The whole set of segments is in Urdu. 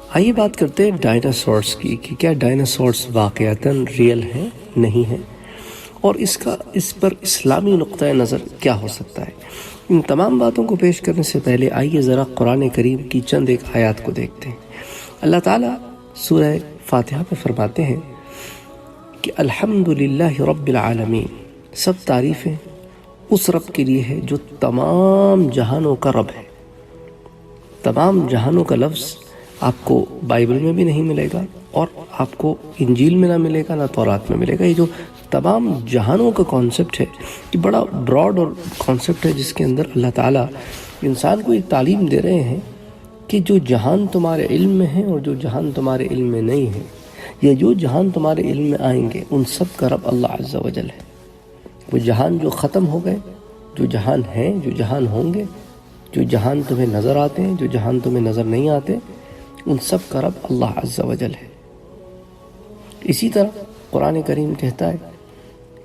آئیے بات کرتے ہیں ڈائناسورس کی کہ کیا ڈائناسورس واقعتاً ریئل ہیں نہیں ہیں، اور اس پر اسلامی نقطہ نظر کیا ہو سکتا ہے۔ ان تمام باتوں کو پیش کرنے سے پہلے آئیے ذرا قرآن کریم کی چند ایک آیات کو دیکھتے ہیں۔ اللہ تعالیٰ سورہ فاتحہ میں فرماتے ہیں کہ الحمدللہ رب العالمین، سب تعریفیں اس رب کے لیے ہے جو تمام جہانوں کا رب ہے۔ تمام جہانوں کا لفظ آپ کو بائبل میں بھی نہیں ملے گا، اور آپ کو انجیل میں نہ ملے گا، نہ تورات میں ملے گا۔ یہ جو تمام جہانوں کا کانسیپٹ ہے، یہ بڑا براڈ اور کانسیپٹ ہے، جس کے اندر اللہ تعالیٰ انسان کو ایک تعلیم دے رہے ہیں کہ جو جہان تمہارے علم میں ہیں اور جو جہان تمہارے علم میں نہیں ہیں، یا جو جہان تمہارے علم میں آئیں گے، ان سب کا رب اللہ عز و جل ہے۔ وہ جہان جو ختم ہو گئے، جو جہان ہیں، جو جہان ہوں گے، جو جہان تمہیں نظر آتے ہیں، جو جہان تمہیں نظر نہیں آتے، ان سب کا رب اللہ عز و جل ہے۔ اسی طرح قرآن کریم کہتا ہے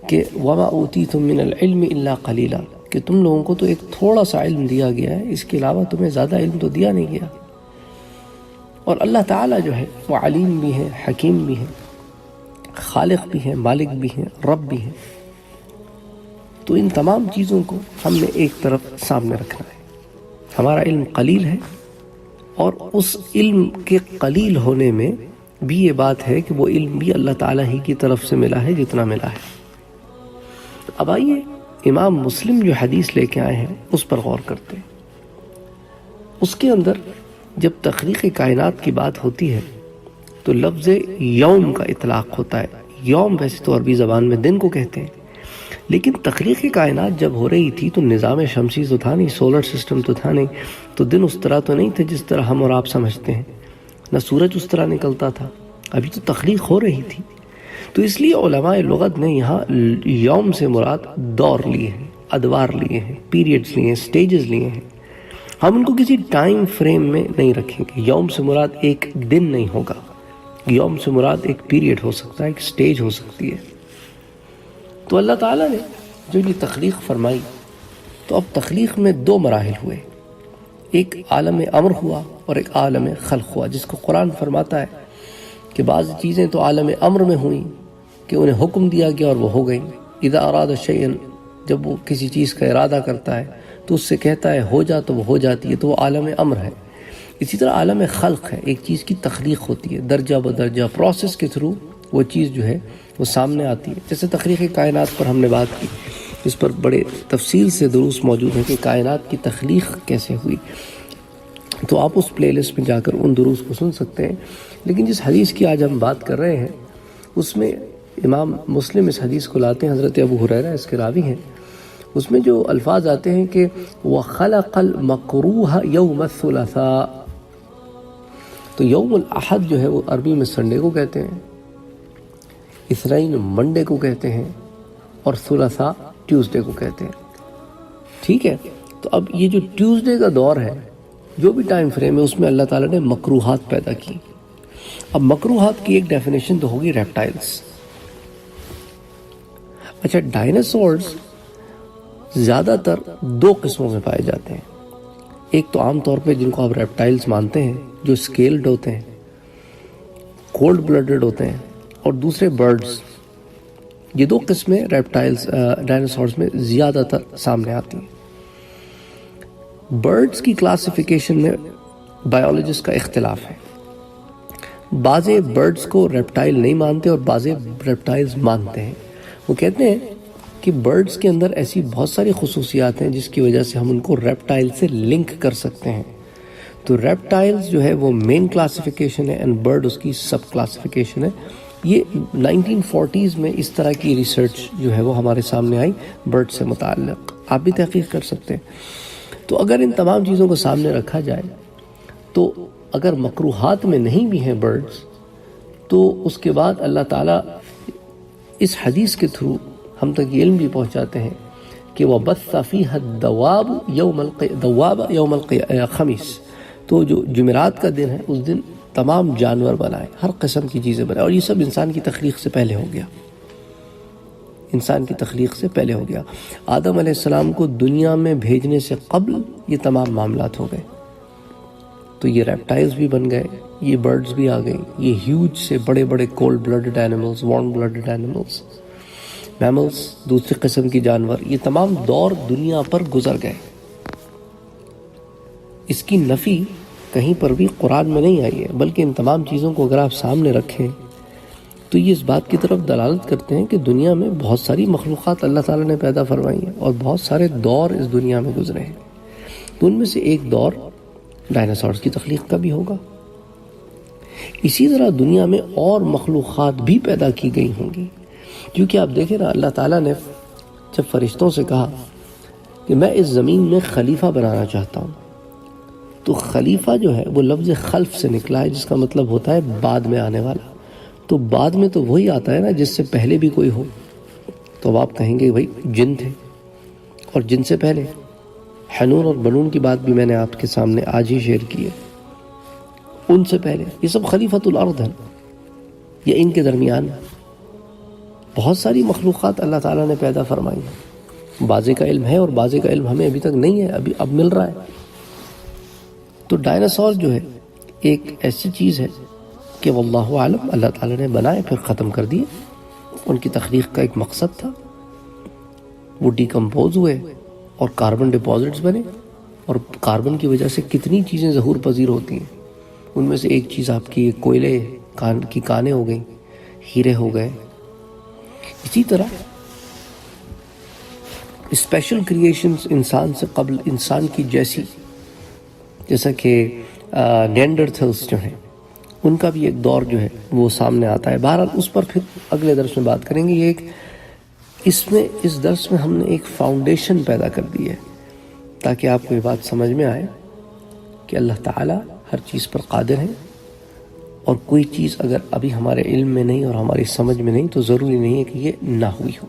کہ وَمَا أُوتِيتُم مِّنَ الْعِلْمِ إِلَّا قَلِيلًا، کہ تم لوگوں کو تو ایک تھوڑا سا علم دیا گیا ہے، اس کے علاوہ تمہیں زیادہ علم تو دیا نہیں گیا۔ اور اللہ تعالیٰ جو ہے وہ علیم بھی ہے، حکیم بھی ہے، خالق بھی ہے، مالک بھی ہے، رب بھی ہے۔ تو ان تمام چیزوں کو ہم نے ایک طرف سامنے رکھنا ہے۔ ہمارا علم قلیل ہے، اور اس علم کے قلیل ہونے میں بھی یہ بات ہے کہ وہ علم بھی اللہ تعالیٰ ہی کی طرف سے ملا ہے جتنا ملا ہے۔ اب آئیے امام مسلم جو حدیث لے کے آئے ہیں اس پر غور کرتے ہیں۔ اس کے اندر جب تخلیق کائنات کی بات ہوتی ہے تو لفظ یوم کا اطلاق ہوتا ہے۔ یوم ویسے تو عربی زبان میں دن کو کہتے ہیں، لیکن تخلیق کائنات جب ہو رہی تھی تو نظام شمسی تو تھا نہیں، سولر سسٹم تو تھا نہیں، تو دن اس طرح تو نہیں تھے جس طرح ہم اور آپ سمجھتے ہیں، نہ سورج اس طرح نکلتا تھا، ابھی تو تخلیق ہو رہی تھی۔ تو اس لیے علماء لغت نے یہاں یوم سے مراد دور لیے ہیں، ادوار لیے ہیں، پیریڈز لیے ہیں، سٹیجز لیے ہیں۔ ہم ان کو کسی ٹائم فریم میں نہیں رکھیں گے۔ یوم سے مراد ایک دن نہیں ہوگا، یوم سے مراد ایک پیریڈ ہو سکتا ہے، ایک سٹیج ہو سکتی ہے۔ تو اللہ تعالیٰ نے جو یہ تخلیق فرمائی، تو اب تخلیق میں دو مراحل ہوئے، ایک عالم امر ہوا اور ایک عالم خلق ہوا، جس کو قرآن فرماتا ہے کہ بعض چیزیں تو عالم امر میں ہوئیں کہ انہیں حکم دیا گیا اور وہ ہو گئیں۔ اذا اراد شیئا، جب وہ کسی چیز کا ارادہ کرتا ہے تو اس سے کہتا ہے ہو جا تو وہ ہو جاتی ہے، تو وہ عالم امر ہے۔ اسی طرح عالم خلق ہے، ایک چیز کی تخلیق ہوتی ہے، درجہ بدرجہ پروسیس کے تھرو وہ چیز جو ہے وہ سامنے آتی ہے۔ جیسے تخلیق کائنات پر ہم نے بات کی، اس پر بڑے تفصیل سے دروس موجود ہیں کہ کائنات کی تخلیق کیسے ہوئی، تو آپ اس پلے لسٹ میں جا کر ان دروس کو سن سکتے ہیں۔ لیکن جس حدیث کی آج ہم بات کر رہے ہیں اس میں امام مسلم اس حدیث کو لاتے ہیں، حضرت ابو ہریرہ اس کے راوی ہیں۔ اس میں جو الفاظ آتے ہیں کہ وَخَلَقَ الْمَكْرُوهَ يَوْمَ الثُّلَثَاء، تو یوم الاحد جو ہے وہ عربی میں سنڈے کو کہتے ہیں، اثنین منڈے کو کہتے ہیں، اور ثلاثاء ٹیوزڈے کو کہتے ہیں۔ ٹھیک ہے، تو اب یہ جو ٹیوزڈے کا دور ہے، جو بھی ٹائم فریم ہے، اس میں اللہ تعالیٰ نے مکروہات پیدا کی۔ اب مکروہات کی ایک ڈیفینیشن تو ہوگی ریپٹائلز۔ اچھا، ڈائناسورز زیادہ تر دو قسموں میں پائے جاتے ہیں۔ ایک تو عام طور پہ جن کو آپ ریپٹائلز مانتے ہیں، جو اسکیلڈ ہوتے ہیں، کولڈ بلڈڈ ہوتے ہیں، اور دوسرے برڈز۔ یہ دو قسمیں ریپٹائلز ڈائناسورز میں زیادہ تر سامنے آتی ہیں۔ برڈز کی کلاسیفیکیشن میں بائیولوجسٹ کا اختلاف ہے۔ بعض برڈز کو ریپٹائل نہیں مانتے اور بعض ریپٹائلز مانتے ہیں۔ وہ کہتے ہیں کہ برڈز کے اندر ایسی بہت ساری خصوصیات ہیں جس کی وجہ سے ہم ان کو ریپٹائل سے لنک کر سکتے ہیں۔ تو ریپٹائلز جو ہے وہ مین کلاسیفیکیشن ہے، اینڈ برڈ اس کی سب کلاسیفیکیشن ہے۔ یہ 1940s میں اس طرح کی ریسرچ جو ہے وہ ہمارے سامنے آئی برڈ سے متعلق، آپ بھی تحقیق کر سکتے ہیں۔ تو اگر ان تمام چیزوں کو سامنے رکھا جائے تو اگر مکروہات میں نہیں بھی ہیں برڈز، تو اس کے بعد اللہ تعالیٰ اس حدیث کے تھرو ہم تک یہ علم بھی پہنچاتے ہیں کہ وَبَثَّ فِيهَا الدَّوَابَ يَوْمَ الْخَمِيسِ، تو جو جمعرات کا دن ہے اس دن تمام جانور بنائے، ہر قسم کی چیزیں بنائے، اور یہ سب انسان کی تخلیق سے پہلے ہو گیا۔ انسان کی تخلیق سے پہلے ہو گیا۔ آدم علیہ السلام کو دنیا میں بھیجنے سے قبل یہ تمام معاملات ہو گئے، تو یہ ریپٹائلز بھی بن گئے، یہ برڈز بھی آ گئی، یہ ہیوج سے بڑے بڑے cold blooded animals, warm blooded animals, mammals, دوسری قسم کی جانور، یہ تمام دور دنیا پر گزر گئے۔ اس کی نفی کہیں پر بھی قرآن میں نہیں آئی ہے، بلکہ ان تمام چیزوں کو اگر آپ سامنے رکھیں تو یہ اس بات کی طرف دلالت کرتے ہیں کہ دنیا میں بہت ساری مخلوقات اللہ تعالیٰ نے پیدا فرمائی ہیں اور بہت سارے دور اس دنیا میں گزرے ہیں، تو ان میں سے ایک دور ڈائناسورز کی تخلیق کا بھی ہوگا۔ اسی طرح دنیا میں اور مخلوقات بھی پیدا کی گئی ہوں گی، کیونکہ آپ دیکھیں نا، اللہ تعالیٰ نے جب فرشتوں سے کہا کہ میں اس زمین میں خلیفہ بنانا چاہتا ہوں، تو خلیفہ جو ہے وہ لفظ خلف سے نکلا ہے، جس کا مطلب ہوتا ہے بعد میں آنے والا۔ تو بعد میں تو وہی آتا ہے نا جس سے پہلے بھی کوئی ہو، تو اب آپ کہیں گے بھائی جن تھے، اور جن سے پہلے حنون اور بنون کی بات بھی میں نے آپ کے سامنے آج ہی شیئر کی ہے، ان سے پہلے یہ سب خلیفۃ الارض ہیں، یا ان کے درمیان بہت ساری مخلوقات اللہ تعالیٰ نے پیدا فرمائی ہیں، بعضے کا علم ہے اور بعضے کا علم ہمیں ابھی تک نہیں ہے، اب مل رہا ہے۔ تو ڈائناسور جو ہے ایک ایسی چیز ہے کہ واللہ عالم اللہ تعالیٰ نے بنائے پھر ختم کر دیے، ان کی تخلیق کا ایک مقصد تھا، وہ ڈیکمپوز ہوئے اور کاربن ڈپازٹس بنے، اور کاربن کی وجہ سے کتنی چیزیں ظہور پذیر ہوتی ہیں، ان میں سے ایک چیز آپ کی کوئلے کی کانیں ہو گئیں، ہیرے ہو گئے۔ اسی طرح اسپیشل کریشنز انسان سے قبل، انسان کی جیسا کہ نینڈرتھلز جو ہیں، ان کا بھی ایک دور جو ہے وہ سامنے آتا ہے۔ بہرحال اس پر پھر اگلے درس میں بات کریں گے۔ یہ اس درس میں ہم نے ایک فاؤنڈیشن پیدا کر دی ہے تاکہ آپ کو یہ بات سمجھ میں آئے کہ اللہ تعالیٰ ہر چیز پر قادر ہے، اور کوئی چیز اگر ابھی ہمارے علم میں نہیں اور ہماری سمجھ میں نہیں تو ضروری نہیں ہے کہ یہ نہ ہوئی ہو۔